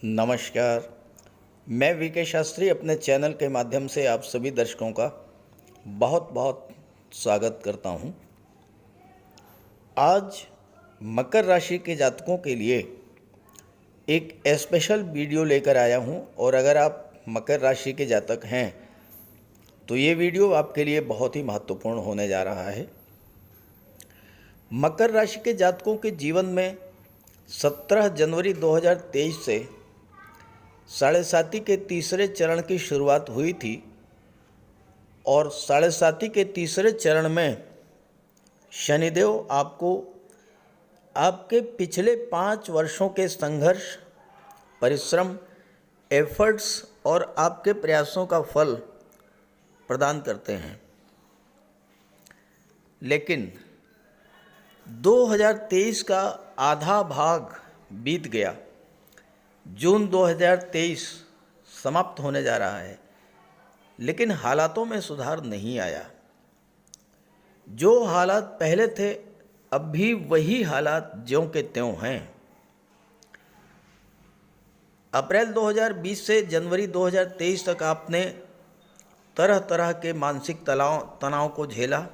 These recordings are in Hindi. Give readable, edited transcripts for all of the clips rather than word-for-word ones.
नमस्कार। मैं वीके शास्त्री अपने चैनल के माध्यम से आप सभी दर्शकों का बहुत बहुत स्वागत करता हूं। आज मकर राशि के जातकों के लिए एक स्पेशल वीडियो लेकर आया हूं और अगर आप मकर राशि के जातक हैं तो ये वीडियो आपके लिए बहुत ही महत्वपूर्ण होने जा रहा है। मकर राशि के जातकों के जीवन में 17 जनवरी 2023 से साढ़े साती के तीसरे चरण की शुरुआत हुई थी और साढ़े साती के तीसरे चरण में शनिदेव आपको आपके पिछले 5 वर्षों के संघर्ष, परिश्रम, एफर्ट्स और आपके प्रयासों का फल प्रदान करते हैं। लेकिन 2023 का आधा भाग बीत गया। जून 2023 समाप्त होने जा रहा है, लेकिन हालातों में सुधार नहीं आया। जो हालात पहले थे अब भी वही हालात ज्यों के त्यों हैं। अप्रैल 2020 से जनवरी 2023 तक आपने तरह तरह के मानसिक तनाव को झेला।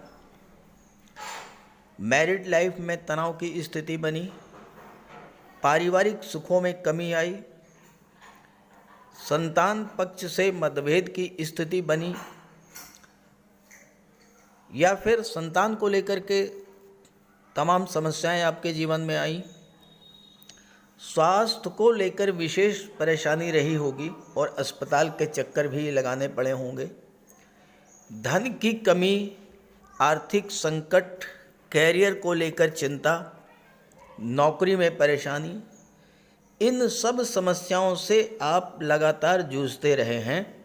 मैरिड लाइफ में तनाव की स्थिति बनी, पारिवारिक सुखों में कमी आई, संतान पक्ष से मतभेद की स्थिति बनी या फिर संतान को लेकर के तमाम समस्याएं आपके जीवन में आई। स्वास्थ्य को लेकर विशेष परेशानी रही होगी और अस्पताल के चक्कर भी लगाने पड़े होंगे। धन की कमी, आर्थिक संकट, कैरियर को लेकर चिंता, नौकरी में परेशानी, इन सब समस्याओं से आप लगातार जूझते रहे हैं,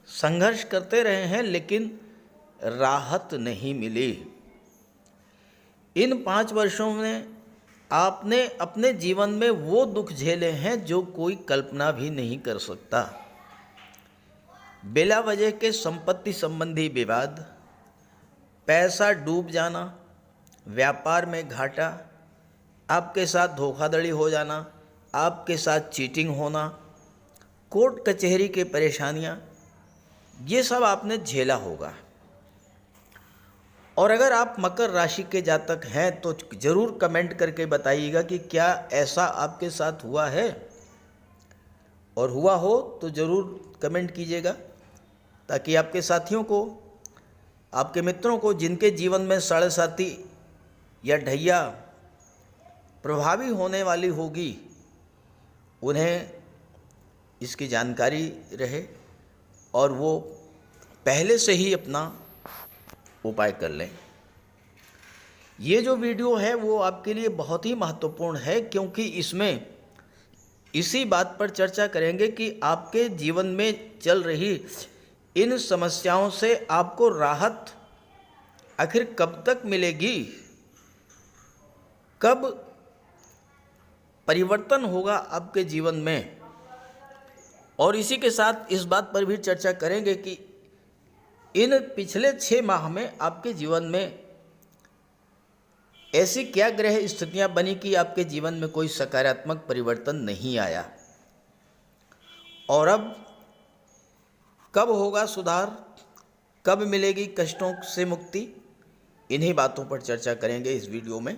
संघर्ष करते रहे हैं, लेकिन राहत नहीं मिली। इन 5 वर्षों में आपने अपने जीवन में वो दुख झेले हैं जो कोई कल्पना भी नहीं कर सकता। बिला वजह के संपत्ति संबंधी विवाद, पैसा डूब जाना, व्यापार में घाटा, आपके साथ धोखाधड़ी हो जाना, आपके साथ चीटिंग होना, कोर्ट कचहरी की परेशानियां, ये सब आपने झेला होगा। और अगर आप मकर राशि के जातक हैं तो ज़रूर कमेंट करके बताइएगा कि क्या ऐसा आपके साथ हुआ है, और हुआ हो तो ज़रूर कमेंट कीजिएगा ताकि आपके साथियों को, आपके मित्रों को जिनके जीवन में साढ़े साती या ढैया प्रभावी होने वाली होगी, उन्हें इसकी जानकारी रहे और वो पहले से ही अपना उपाय कर लें। ये जो वीडियो है वो आपके लिए बहुत ही महत्वपूर्ण है, क्योंकि इसमें इसी बात पर चर्चा करेंगे कि आपके जीवन में चल रही इन समस्याओं से आपको राहत आखिर कब तक मिलेगी, कब परिवर्तन होगा आपके जीवन में। और इसी के साथ इस बात पर भी चर्चा करेंगे कि इन पिछले 6 माह में आपके जीवन में ऐसी क्या ग्रह स्थितियां बनी कि आपके जीवन में कोई सकारात्मक परिवर्तन नहीं आया, और अब कब होगा सुधार, कब मिलेगी कष्टों से मुक्ति। इन्हीं बातों पर चर्चा करेंगे इस वीडियो में।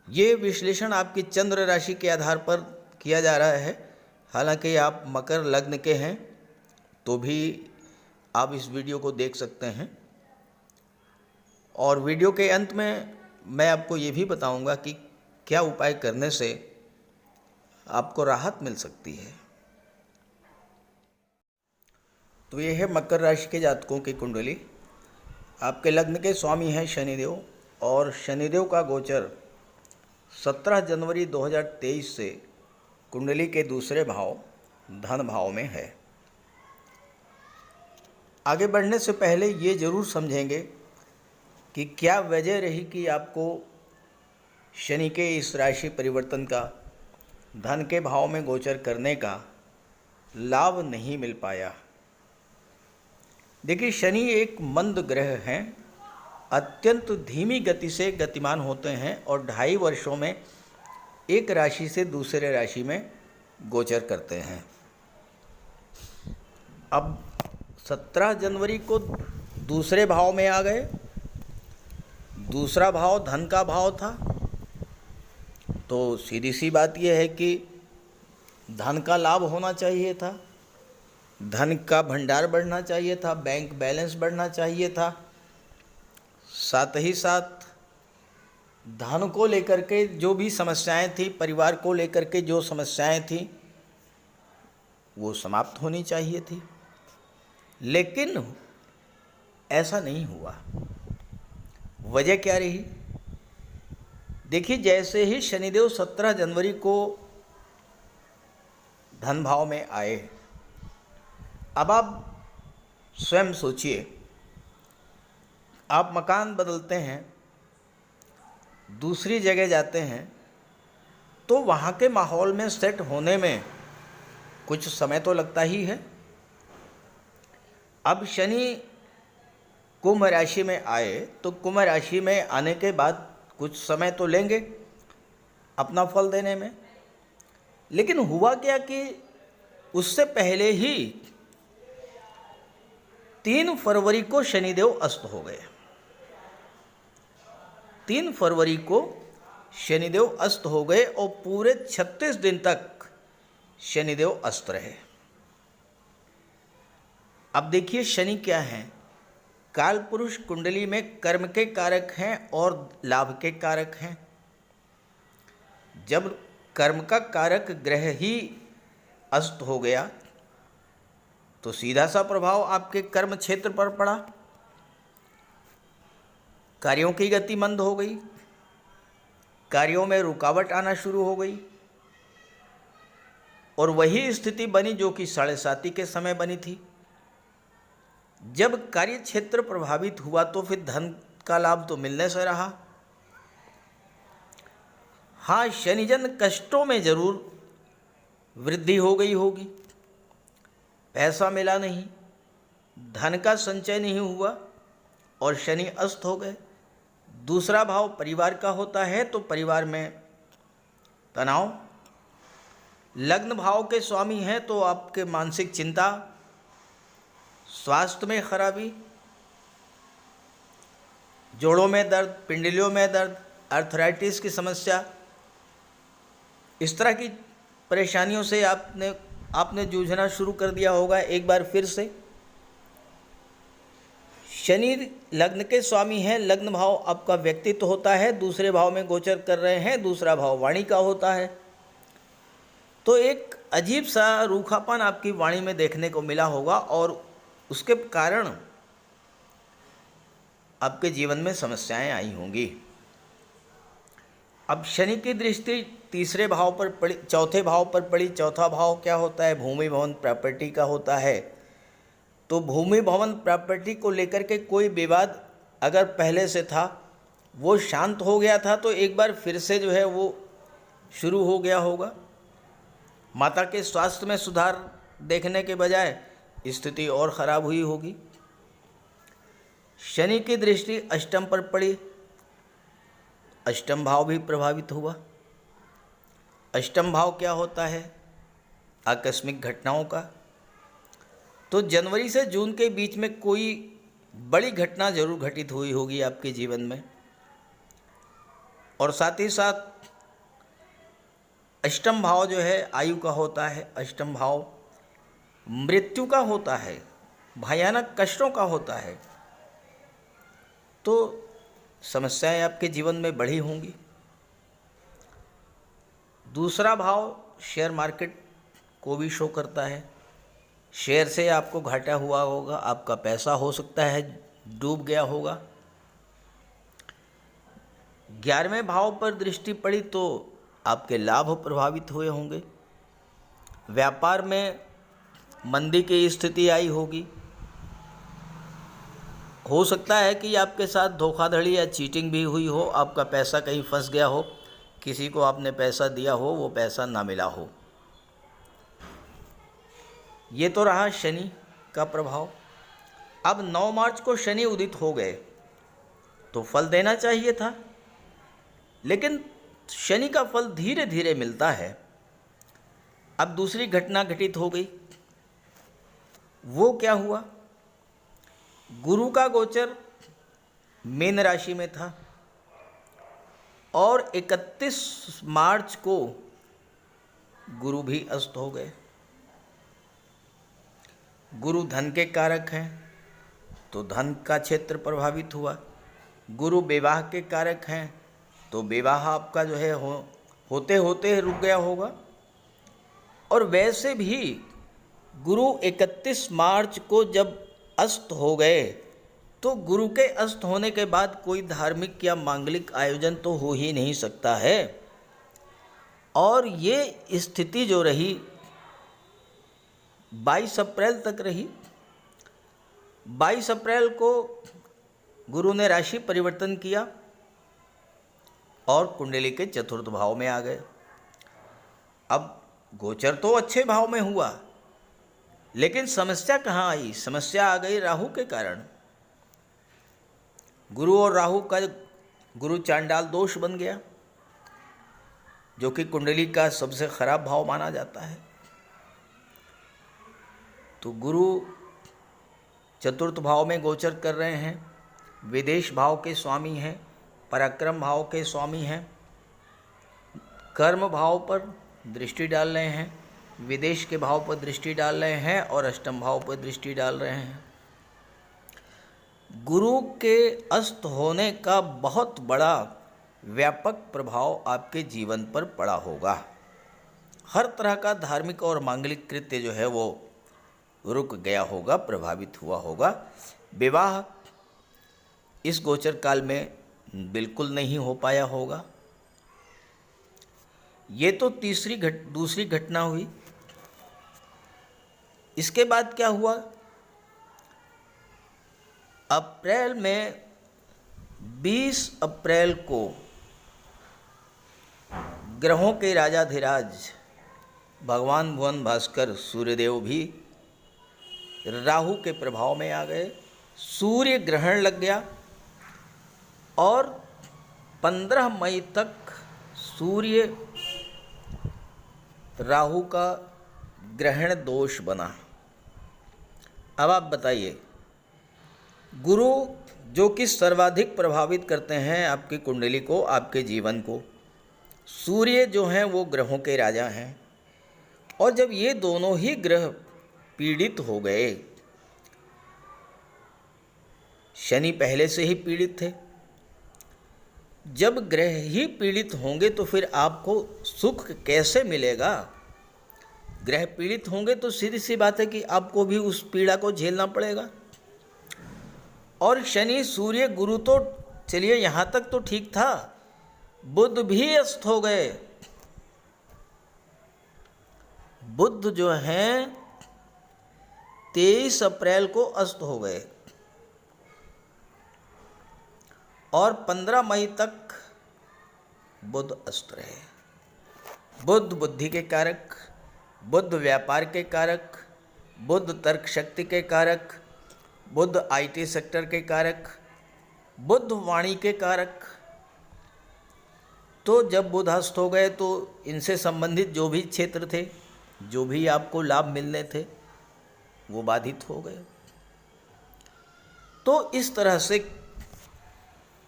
ये विश्लेषण आपकी चंद्र राशि के आधार पर किया जा रहा है। हालांकि आप मकर लग्न के हैं तो भी आप इस वीडियो को देख सकते हैं। और वीडियो के अंत में मैं आपको ये भी बताऊंगा कि क्या उपाय करने से आपको राहत मिल सकती है। तो ये है मकर राशि के जातकों की कुंडली। आपके लग्न के स्वामी हैं शनिदेव, और शनिदेव का गोचर 17 जनवरी 2023 से कुंडली के दूसरे भाव धन भाव में है। आगे बढ़ने से पहले ये ज़रूर समझेंगे कि क्या वजह रही कि आपको शनि के इस राशि परिवर्तन का, धन के भाव में गोचर करने का लाभ नहीं मिल पाया। देखिए, शनि एक मंद ग्रह हैं, अत्यंत धीमी गति से गतिमान होते हैं और 2.5 वर्षों में एक राशि से दूसरे राशि में गोचर करते हैं। अब 17 जनवरी को दूसरे भाव में आ गए। दूसरा भाव धन का भाव था, तो सीधी सी बात यह है कि धन का लाभ होना चाहिए था, धन का भंडार बढ़ना चाहिए था, बैंक बैलेंस बढ़ना चाहिए था। साथ ही साथ धन को लेकर के जो भी समस्याएं थी, परिवार को लेकर के जो समस्याएं थी, वो समाप्त होनी चाहिए थी। लेकिन ऐसा नहीं हुआ। वजह क्या रही? देखिए, जैसे ही शनिदेव 17 जनवरी को धन भाव में आए, अब आप स्वयं सोचिए, आप मकान बदलते हैं, दूसरी जगह जाते हैं, तो वहाँ के माहौल में सेट होने में कुछ समय तो लगता ही है। अब शनि कुंभ राशि में आए, तो कुंभ राशि में आने के बाद कुछ समय तो लेंगे अपना फल देने में। लेकिन हुआ क्या कि उससे पहले ही 3 फरवरी को शनिदेव अस्त हो गए। 3 फरवरी को शनिदेव अस्त हो गए और पूरे 36 दिन तक शनिदेव अस्त रहे। अब देखिए, शनि क्या है? काल पुरुष कुंडली में कर्म के कारक हैं और लाभ के कारक हैं। जब कर्म का कारक ग्रह ही अस्त हो गया, तो सीधा सा प्रभाव आपके कर्म क्षेत्र पर पड़ा। कार्यों की गति मंद हो गई, कार्यों में रुकावट आना शुरू हो गई, और वही स्थिति बनी जो कि 7:30 के समय बनी थी। जब कार्य क्षेत्र प्रभावित हुआ तो फिर धन का लाभ तो मिलने से रहा। हाँ, शनिजन कष्टों में जरूर वृद्धि हो गई होगी, पैसा मिला नहीं, धन का संचय नहीं हुआ और शनि अस्त हो गए। दूसरा भाव परिवार का होता है, तो परिवार में तनाव। लग्न भाव के स्वामी हैं तो आपके मानसिक चिंता, स्वास्थ्य में खराबी, जोड़ों में दर्द, पिंडलियों में दर्द, आर्थराइटिस की समस्या, इस तरह की परेशानियों से आपने जूझना शुरू कर दिया होगा एक बार फिर से। शनि लग्न के स्वामी हैं, लग्न भाव आपका व्यक्तित्व होता है, दूसरे भाव में गोचर कर रहे हैं, दूसरा भाव वाणी का होता है। तो एक अजीब सा रूखापन आपकी वाणी में देखने को मिला होगा और उसके कारण आपके जीवन में समस्याएं आई होंगी। अब शनि की दृष्टि तीसरे भाव पर पड़ी, चौथे भाव पर पड़ी। चौथा भाव क्या होता है? भूमि भवन प्रॉपर्टी का होता है। तो भूमि भवन प्रॉपर्टी को लेकर के कोई विवाद अगर पहले से था, वो शांत हो गया था, तो एक बार फिर से जो है वो शुरू हो गया होगा। माता के स्वास्थ्य में सुधार देखने के बजाय स्थिति और खराब हुई होगी। शनि की दृष्टि अष्टम पर पड़ी, अष्टम भाव भी प्रभावित हुआ। अष्टम भाव क्या होता है? आकस्मिक घटनाओं का। तो जनवरी से जून के बीच में कोई बड़ी घटना जरूर घटित हुई होगी आपके जीवन में, और साथ ही साथ अष्टम भाव जो है आयु का होता है, अष्टम भाव मृत्यु का होता है, भयानक कष्टों का होता है। तो समस्याएं आपके जीवन में बढ़ी होंगी। दूसरा भाव शेयर मार्केट को भी शो करता है। शेयर से आपको घाटा हुआ होगा, आपका पैसा हो सकता है डूब गया होगा। 11वें भाव पर दृष्टि पड़ी तो आपके लाभ प्रभावित हुए होंगे। व्यापार में मंदी की स्थिति आई होगी। हो सकता है कि आपके साथ धोखाधड़ी या चीटिंग भी हुई हो, आपका पैसा कहीं फंस गया हो, किसी को आपने पैसा दिया हो, वो पैसा ना मिला हो। ये तो रहा शनि का प्रभाव। अब 9 मार्च को शनि उदित हो गए तो फल देना चाहिए था, लेकिन शनि का फल धीरे धीरे मिलता है। अब दूसरी घटना घटित हो गई। वो क्या हुआ? गुरु का गोचर मीन राशि में था और 31 मार्च को गुरु भी अस्त हो गए। गुरु धन के कारक हैं तो धन का क्षेत्र प्रभावित हुआ। गुरु विवाह के कारक हैं तो विवाह आपका जो है होते होते रुक गया होगा। और वैसे भी गुरु 31 मार्च को जब अस्त हो गए तो गुरु के अस्त होने के बाद कोई धार्मिक या मांगलिक आयोजन तो हो ही नहीं सकता है। और ये स्थिति जो रही 22 अप्रैल तक रही। 22 अप्रैल को गुरु ने राशि परिवर्तन किया और कुंडली के चतुर्थ भाव में आ गए। अब गोचर तो अच्छे भाव में हुआ, लेकिन समस्या कहाँ आई? समस्या आ गई राहु के कारण। गुरु और राहु का गुरु चांडाल दोष बन गया, जो कि कुंडली का सबसे खराब भाव माना जाता है। तो गुरु चतुर्थ भाव में गोचर कर रहे हैं, विदेश भाव के स्वामी हैं, पराक्रम भाव के स्वामी हैं, कर्म भाव पर दृष्टि डाल रहे हैं, विदेश के भाव पर दृष्टि डाल रहे हैं और अष्टम भाव पर दृष्टि डाल रहे हैं। गुरु के अस्त होने का बहुत बड़ा व्यापक प्रभाव आपके जीवन पर पड़ा होगा। हर तरह का धार्मिक और मांगलिक कृत्य जो है वो रुक गया होगा, प्रभावित हुआ होगा। विवाह इस गोचर काल में बिल्कुल नहीं हो पाया होगा। ये तो दूसरी घटना हुई। इसके बाद क्या हुआ? अप्रैल में 20 अप्रैल को ग्रहों के राजाधिराज भगवान भुवन भास्कर सूर्यदेव भी राहु के प्रभाव में आ गए। सूर्य ग्रहण लग गया और 15 मई तक सूर्य राहु का ग्रहण दोष बना। अब आप बताइए, गुरु जो कि सर्वाधिक प्रभावित करते हैं आपकी कुंडली को, आपके जीवन को, सूर्य जो हैं वो ग्रहों के राजा हैं। और जब ये दोनों ही ग्रह पीड़ित हो गए, शनि पहले से ही पीड़ित थे, जब ग्रह ही पीड़ित होंगे तो फिर आपको सुख कैसे मिलेगा? ग्रह पीड़ित होंगे तो सीधी सी बात है कि आपको भी उस पीड़ा को झेलना पड़ेगा। और शनि सूर्य गुरु तो चलिए यहाँ तक तो ठीक था, बुध भी अस्त हो गए। बुध जो हैं 23 अप्रैल को अस्त हो गए और 15 मई तक बुध अस्त रहे। बुध बुद्धि के कारक, बुध व्यापार के कारक, बुध तर्क शक्ति के कारक, बुध आईटी सेक्टर के कारक, बुध वाणी के कारक। तो जब बुध अस्त हो गए तो इनसे संबंधित जो भी क्षेत्र थे, जो भी आपको लाभ मिलने थे, वो बाधित हो गए। तो इस तरह से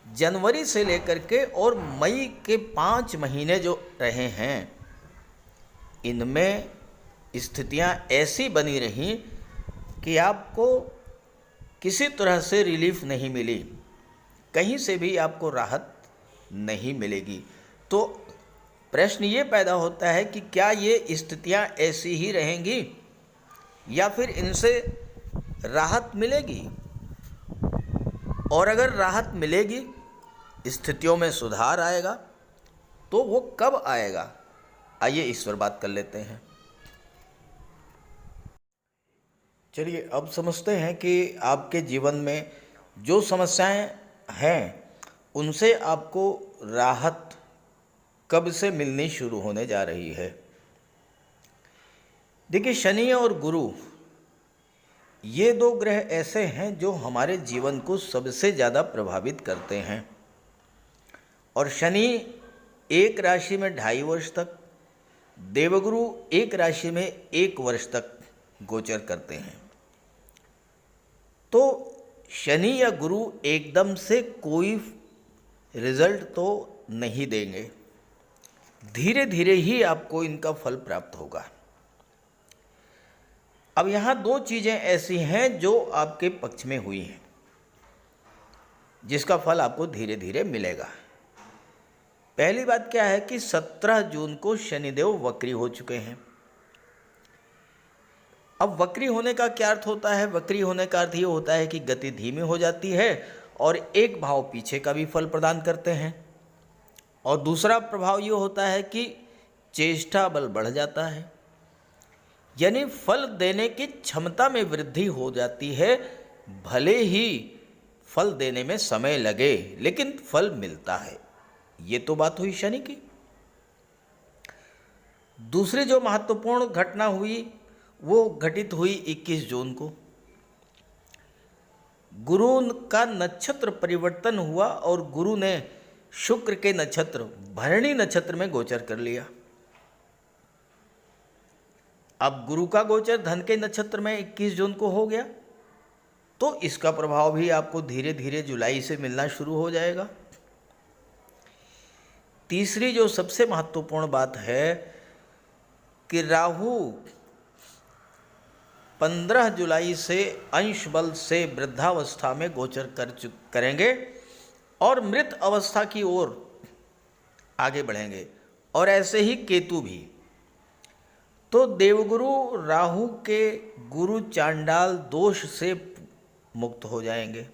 जनवरी से लेकर के और मई के 5 महीने जो रहे हैं, इनमें स्थितियां ऐसी बनी रहीं कि आपको किसी तरह से रिलीफ नहीं मिली, कहीं से भी आपको राहत नहीं मिलेगी। तो प्रश्न ये पैदा होता है कि क्या ये स्थितियां ऐसी ही रहेंगी या फिर इनसे राहत मिलेगी? और अगर राहत मिलेगी, स्थितियों में सुधार आएगा, तो वो कब आएगा? आइए इस पर बात कर लेते हैं। चलिए अब समझते हैं कि आपके जीवन में जो समस्याएं हैं उनसे आपको राहत कब से मिलनी शुरू होने जा रही है। देखिए, शनि और गुरु ये 2 ग्रह ऐसे हैं जो हमारे जीवन को सबसे ज़्यादा प्रभावित करते हैं। और शनि एक राशि में 2.5 वर्ष तक, देवगुरु एक राशि में 1 वर्ष तक गोचर करते हैं। तो शनि या गुरु एकदम से कोई रिजल्ट तो नहीं देंगे, धीरे धीरे ही आपको इनका फल प्राप्त होगा। अब यहाँ 2 चीज़ें ऐसी हैं जो आपके पक्ष में हुई हैं, जिसका फल आपको धीरे धीरे मिलेगा। पहली बात क्या है कि 17 जून को शनिदेव वक्री हो चुके हैं। अब वक्री होने का क्या अर्थ होता है? वक्री होने का अर्थ ये होता है कि गति धीमी हो जाती है और एक भाव पीछे का भी फल प्रदान करते हैं, और दूसरा प्रभाव ये होता है कि चेष्टा बल बढ़ जाता है, यानी फल देने की क्षमता में वृद्धि हो जाती है। भले ही फल देने में समय लगे लेकिन फल मिलता है। ये तो बात हुई शनि की। दूसरी जो महत्वपूर्ण घटना हुई वो घटित हुई 21 जून को। गुरु का नक्षत्र परिवर्तन हुआ और गुरु ने शुक्र के नक्षत्र भरणी नक्षत्र में गोचर कर लिया। अब गुरु का गोचर धन के नक्षत्र में 21 जून को हो गया, तो इसका प्रभाव भी आपको धीरे धीरे जुलाई से मिलना शुरू हो जाएगा। तीसरी जो सबसे महत्वपूर्ण बात है कि राहु 15 जुलाई से अंश बल से वृद्धावस्था में गोचर करेंगे और मृत अवस्था की ओर आगे बढ़ेंगे, और ऐसे ही केतु भी। तो देवगुरु राहु के गुरु चांडाल दोष से मुक्त हो जाएंगे,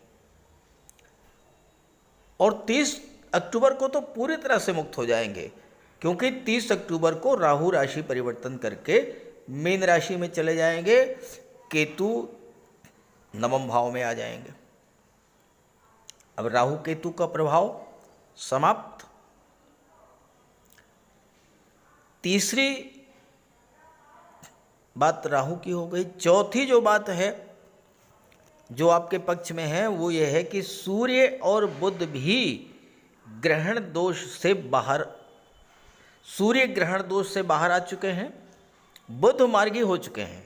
और 30 अक्टूबर को तो पूरी तरह से मुक्त हो जाएंगे, क्योंकि 30 अक्टूबर को राहु राशि परिवर्तन करके मीन राशि में चले जाएंगे, केतु नवम भाव में आ जाएंगे। अब राहु केतु का प्रभाव समाप्त। तीसरी बात राहु की हो गई। चौथी जो बात है जो आपके पक्ष में है वो ये है कि सूर्य और बुध भी ग्रहण दोष से बाहर, सूर्य ग्रहण दोष से बाहर आ चुके हैं, बुध मार्गी हो चुके हैं।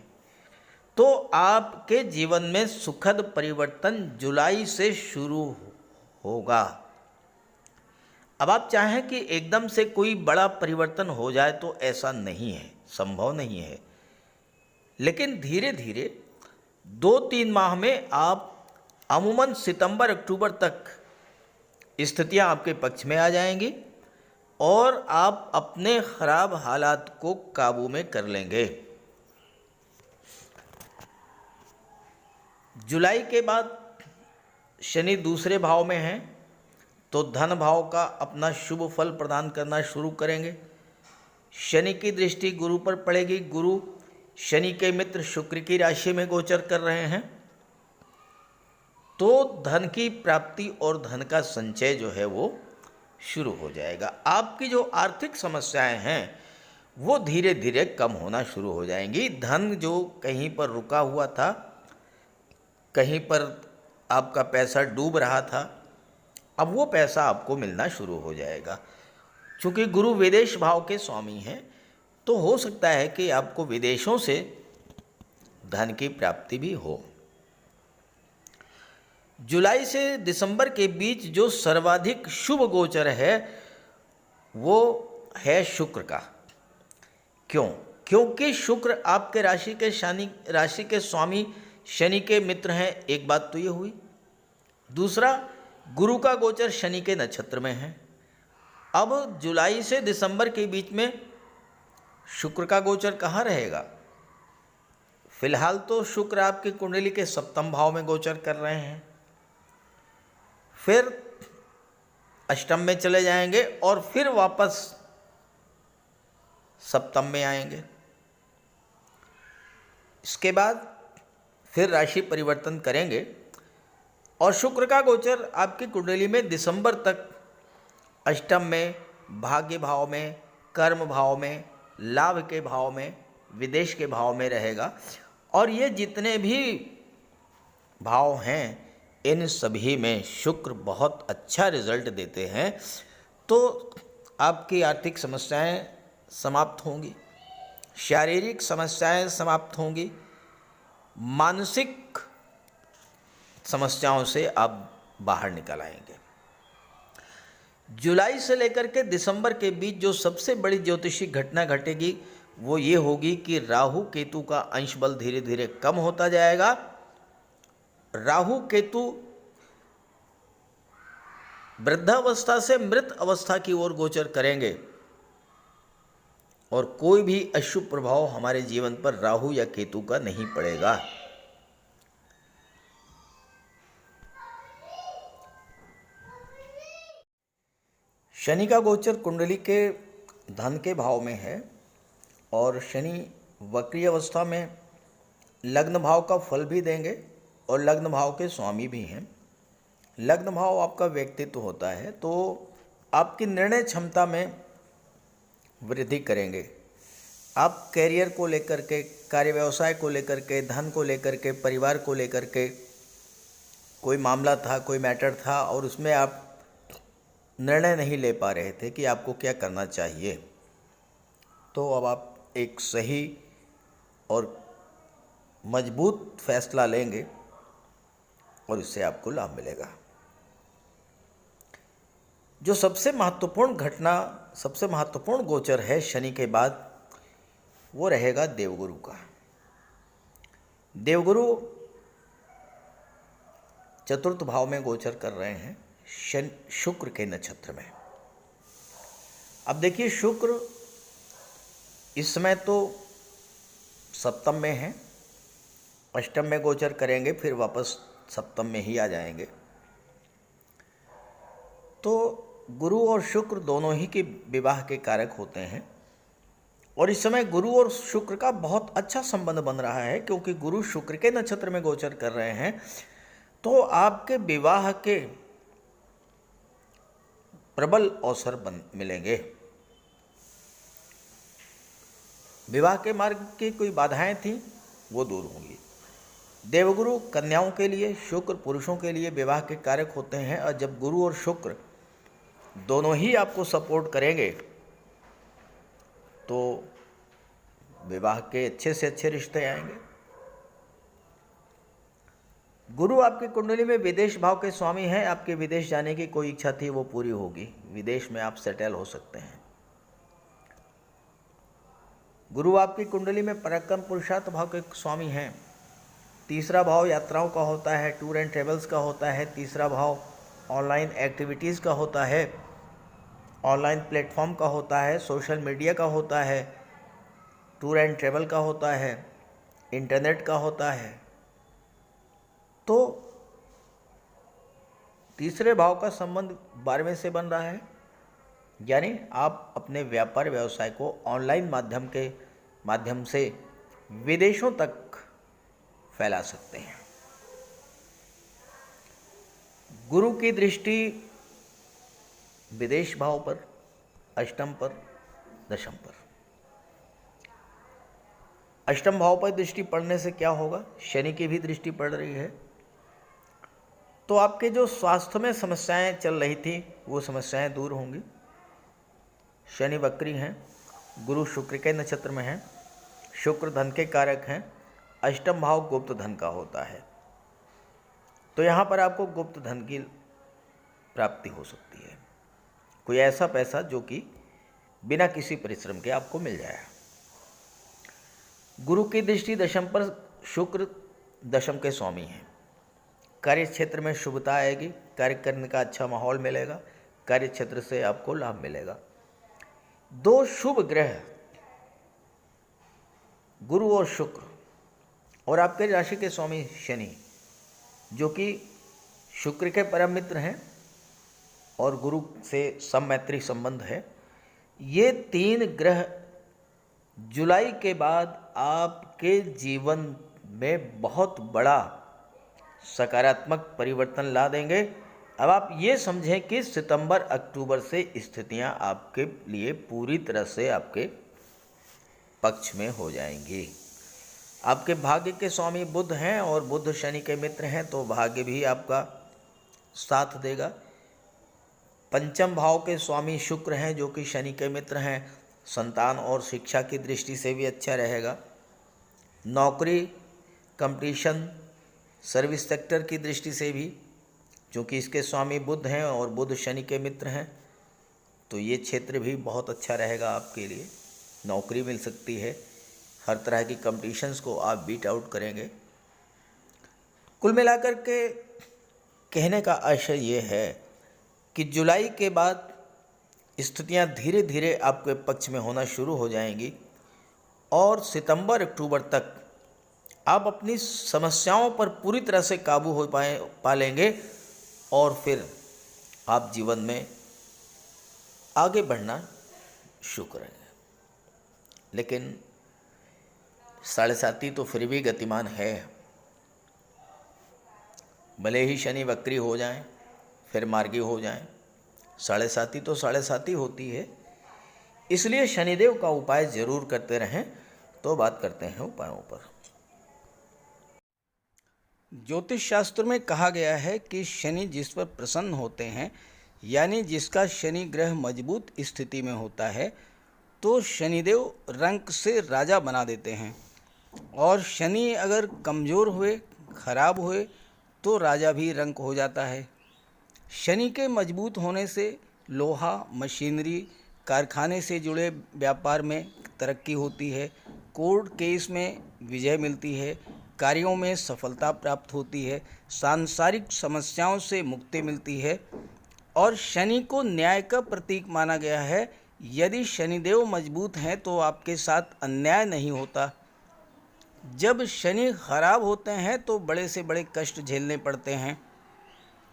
तो आपके जीवन में सुखद परिवर्तन जुलाई से शुरू होगा। अब आप चाहें कि एकदम से कोई बड़ा परिवर्तन हो जाए तो ऐसा नहीं है, संभव नहीं है, लेकिन धीरे धीरे 2-3 माह में आप अमूमन सितंबर अक्टूबर तक स्थितियां आपके पक्ष में आ जाएंगी और आप अपने खराब हालात को काबू में कर लेंगे। जुलाई के बाद शनि दूसरे भाव में हैं, तो धन भाव का अपना शुभ फल प्रदान करना शुरू करेंगे। शनि की दृष्टि गुरु पर पड़ेगी। गुरु शनि के मित्र शुक्र की राशि में गोचर कर रहे हैं, तो धन की प्राप्ति और धन का संचय जो है वो शुरू हो जाएगा। आपकी जो आर्थिक समस्याएं हैं वो धीरे धीरे कम होना शुरू हो जाएंगी। धन जो कहीं पर रुका हुआ था, कहीं पर आपका पैसा डूब रहा था, अब वो पैसा आपको मिलना शुरू हो जाएगा। चूँकि गुरु विदेश भाव के स्वामी हैं, तो हो सकता है कि आपको विदेशों से धन की प्राप्ति भी हो। जुलाई से दिसंबर के बीच जो सर्वाधिक शुभ गोचर है वो है शुक्र का। क्यों? क्योंकि शुक्र आपके राशि के स्वामी शनि के मित्र हैं, एक बात तो ये हुई। दूसरा, गुरु का गोचर शनि के नक्षत्र में है। अब जुलाई से दिसंबर के बीच में शुक्र का गोचर कहाँ रहेगा? फिलहाल तो शुक्र आपकी कुंडली के 7वें भाव में गोचर कर रहे हैं, फिर अष्टम में चले जाएंगे और फिर वापस सप्तम में आएंगे। इसके बाद फिर राशि परिवर्तन करेंगे और शुक्र का गोचर आपकी कुंडली में दिसंबर तक अष्टम में, भाग्य भाव में, कर्म भाव में, लाभ के भाव में, विदेश के भाव में रहेगा। और ये जितने भी भाव हैं इन सभी में शुक्र बहुत अच्छा रिजल्ट देते हैं, तो आपकी आर्थिक समस्याएं समाप्त होंगी। शारीरिक समस्याएं समाप्त होंगी, मानसिक समस्याओं से आप बाहर निकल आएंगे। जुलाई से लेकर के दिसंबर के बीच जो सबसे बड़ी ज्योतिषिक घटना घटेगी वो ये होगी कि राहु केतु का अंश बल धीरे धीरे कम होता जाएगा। राहु केतु वृद्धावस्था से मृत अवस्था की ओर गोचर करेंगे और कोई भी अशुभ प्रभाव हमारे जीवन पर राहु या केतु का नहीं पड़ेगा। शनि का गोचर कुंडली के धन के भाव में है और शनि वक्री अवस्था में लग्न भाव का फल भी देंगे और लग्न भाव के स्वामी भी हैं। लग्न भाव आपका व्यक्तित्व होता है, तो आपकी निर्णय क्षमता में वृद्धि करेंगे। आप कैरियर को लेकर के, कार्य व्यवसाय को लेकर के, धन को लेकर के, परिवार को लेकर के कोई मामला था, कोई मैटर था और उसमें आप निर्णय नहीं ले पा रहे थे कि आपको क्या करना चाहिए, तो अब आप एक सही और मजबूत फैसला लेंगे और इससे आपको लाभ मिलेगा। जो सबसे महत्वपूर्ण घटना, सबसे महत्वपूर्ण गोचर है शनि के बाद, वो रहेगा देवगुरु का। देवगुरु चतुर्थ भाव में गोचर कर रहे हैं शुक्र के नक्षत्र में। अब देखिए, शुक्र इस समय तो सप्तम में है, अष्टम में गोचर करेंगे, फिर वापस सप्तम में ही आ जाएंगे। तो गुरु और शुक्र दोनों ही के विवाह के कारक होते हैं और इस समय गुरु और शुक्र का बहुत अच्छा संबंध बन रहा है, क्योंकि गुरु शुक्र के नक्षत्र में गोचर कर रहे हैं। तो आपके विवाह के प्रबल अवसर मिलेंगे। विवाह के मार्ग की कोई बाधाएं थी वो दूर होंगी। देवगुरु कन्याओं के लिए, शुक्र पुरुषों के लिए विवाह के कारक होते हैं और जब गुरु और शुक्र दोनों ही आपको सपोर्ट करेंगे तो विवाह के अच्छे से अच्छे रिश्ते आएंगे। गुरु आपकी कुंडली में विदेश भाव के स्वामी हैं। आपके विदेश जाने की कोई इच्छा थी वो पूरी होगी, विदेश में आप सेटल हो सकते हैं। गुरु आपकी कुंडली में पराक्रम पुरुषार्थ भाव के स्वामी हैं। तीसरा भाव यात्राओं का होता है, टूर एंड ट्रेवल्स का होता है। तीसरा भाव ऑनलाइन एक्टिविटीज़ का होता है, ऑनलाइन प्लेटफॉर्म का होता है, सोशल मीडिया का होता है, टूर एंड ट्रेवल का होता है, इंटरनेट का होता है। तो तीसरे भाव का संबंध 12वें से बन रहा है, यानी आप अपने व्यापार व्यवसाय को ऑनलाइन माध्यम से विदेशों तक फैला सकते हैं। गुरु की दृष्टि विदेश भाव पर, अष्टम पर, दशम पर। अष्टम भाव पर दृष्टि पड़ने से क्या होगा? शनि की भी दृष्टि पड़ रही है, तो आपके जो स्वास्थ्य में समस्याएं चल रही थी वो समस्याएं दूर होंगी। शनि वक्री हैं, गुरु शुक्र के नक्षत्र में हैं, शुक्र धन के कारक हैं, अष्टम भाव गुप्त धन का होता है, तो यहाँ पर आपको गुप्त धन की प्राप्ति हो सकती है। कोई ऐसा पैसा जो कि बिना किसी परिश्रम के आपको मिल जाए। गुरु की दृष्टि दशम पर, शुक्र दशम के स्वामी हैं। कार्य क्षेत्र में शुभता आएगी, कार्य करने का अच्छा माहौल मिलेगा, कार्य क्षेत्र से आपको लाभ मिलेगा। दो शुभ ग्रह गुरु और शुक्र और आपके राशि के स्वामी शनि, जो कि शुक्र के परम मित्र हैं और गुरु से सममैत्री संबंध है, ये तीन ग्रह जुलाई के बाद आपके जीवन में बहुत बड़ा सकारात्मक परिवर्तन ला देंगे। अब आप ये समझें कि सितंबर अक्टूबर से स्थितियां आपके लिए पूरी तरह से आपके पक्ष में हो जाएंगी। आपके भाग्य के स्वामी बुध हैं और बुध शनि के मित्र हैं, तो भाग्य भी आपका साथ देगा। पंचम भाव के स्वामी शुक्र हैं, जो कि शनि के मित्र हैं। संतान और शिक्षा की दृष्टि से भी अच्छा रहेगा। नौकरी, कंपटीशन, सर्विस सेक्टर की दृष्टि से भी, क्योंकि इसके स्वामी बुध हैं और बुध शनि के मित्र हैं, तो ये क्षेत्र भी बहुत अच्छा रहेगा आपके लिए। नौकरी मिल सकती है, हर तरह की कंपटीशंस को आप बीट आउट करेंगे। कुल मिलाकर के कहने का आशय ये है कि जुलाई के बाद स्थितियां धीरे धीरे आपके पक्ष में होना शुरू हो जाएंगी और सितंबर अक्टूबर तक आप अपनी समस्याओं पर पूरी तरह से काबू हो पा लेंगे और फिर आप जीवन में आगे बढ़ना शुरू करेंगे। लेकिन 7.5 तो फिर भी गतिमान है। भले ही शनि वक्री हो जाएं, फिर मार्गी हो जाएं, 7.5 तो 7.5 होती है। इसलिए शनिदेव का उपाय जरूर करते रहें। तो बात करते हैं उपायों पर। ज्योतिष शास्त्र में कहा गया है कि शनि जिस पर प्रसन्न होते हैं, यानी जिसका शनि ग्रह मजबूत स्थिति में होता है, तो शनिदेव रंक से राजा बना देते हैं। और शनि अगर कमज़ोर हुए, खराब हुए, तो राजा भी रंक हो जाता है। शनि के मजबूत होने से लोहा, मशीनरी, कारखाने से जुड़े व्यापार में तरक्की होती है, कोर्ट केस में विजय मिलती है, कार्यों में सफलता प्राप्त होती है, सांसारिक समस्याओं से मुक्ति मिलती है। और शनि को न्याय का प्रतीक माना गया है। यदि शनिदेव मजबूत हैं तो आपके साथ अन्याय नहीं होता। जब शनि खराब होते हैं तो बड़े से बड़े कष्ट झेलने पड़ते हैं।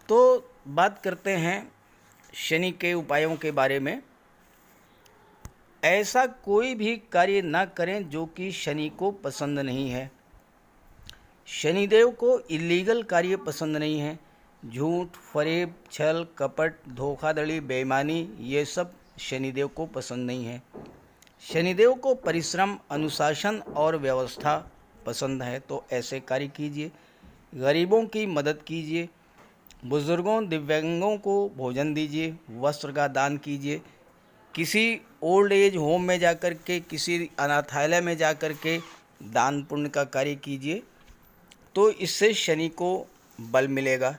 तो बात करते हैं शनि के उपायों के बारे में। ऐसा कोई भी कार्य ना करें जो कि शनि को पसंद नहीं है। शनिदेव को इलीगल कार्य पसंद नहीं है। झूठ, फरेब, छल, कपट, धोखाधड़ी, बेईमानी, ये सब शनिदेव को पसंद नहीं है। शनिदेव को परिश्रम, अनुशासन और व्यवस्था पसंद है। तो ऐसे कार्य कीजिए। गरीबों की मदद कीजिए, बुजुर्गों, दिव्यांगों को भोजन दीजिए, वस्त्र का दान कीजिए, किसी ओल्ड एज होम में जाकर के, किसी अनाथालय में जाकर के दान पुण्य का कार्य कीजिए। तो इससे शनि को बल मिलेगा।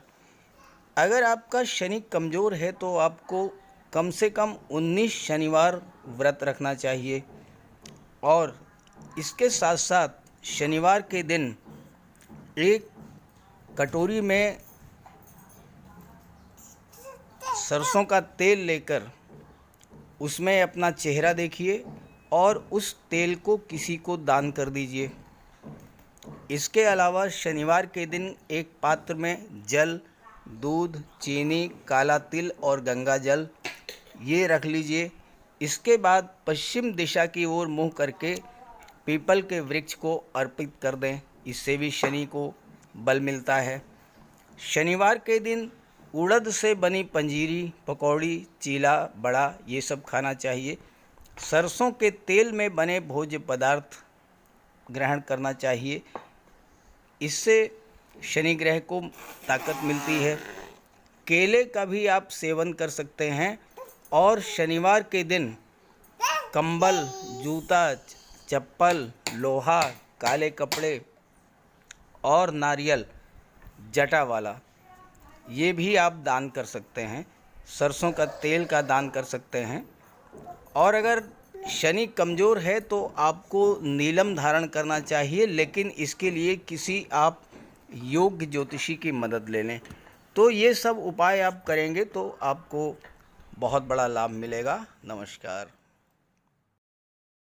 अगर आपका शनि कमज़ोर है तो आपको कम से कम 19 शनिवार व्रत रखना चाहिए। और इसके साथ साथ शनिवार के दिन एक कटोरी में सरसों का तेल लेकर उसमें अपना चेहरा देखिए और उस तेल को किसी को दान कर दीजिए। इसके अलावा शनिवार के दिन एक पात्र में जल, दूध, चीनी, काला तिल और गंगा जल ये रख लीजिए। इसके बाद पश्चिम दिशा की ओर मुँह करके पीपल के वृक्ष को अर्पित कर दें। इससे भी शनि को बल मिलता है। शनिवार के दिन उड़द से बनी पंजीरी, पकौड़ी, चीला, बड़ा ये सब खाना चाहिए। सरसों के तेल में बने भोज्य पदार्थ ग्रहण करना चाहिए। इससे शनि ग्रह को ताकत मिलती है। केले का भी आप सेवन कर सकते हैं। और शनिवार के दिन कंबल, जूता, चप्पल, लोहा, काले कपड़े और नारियल जटा वाला ये भी आप दान कर सकते हैं। सरसों का तेल का दान कर सकते हैं। और अगर शनि कमज़ोर है तो आपको नीलम धारण करना चाहिए, लेकिन इसके लिए किसी आप योग्य ज्योतिषी की मदद ले लें। तो ये सब उपाय आप करेंगे तो आपको बहुत बड़ा लाभ मिलेगा। नमस्कार।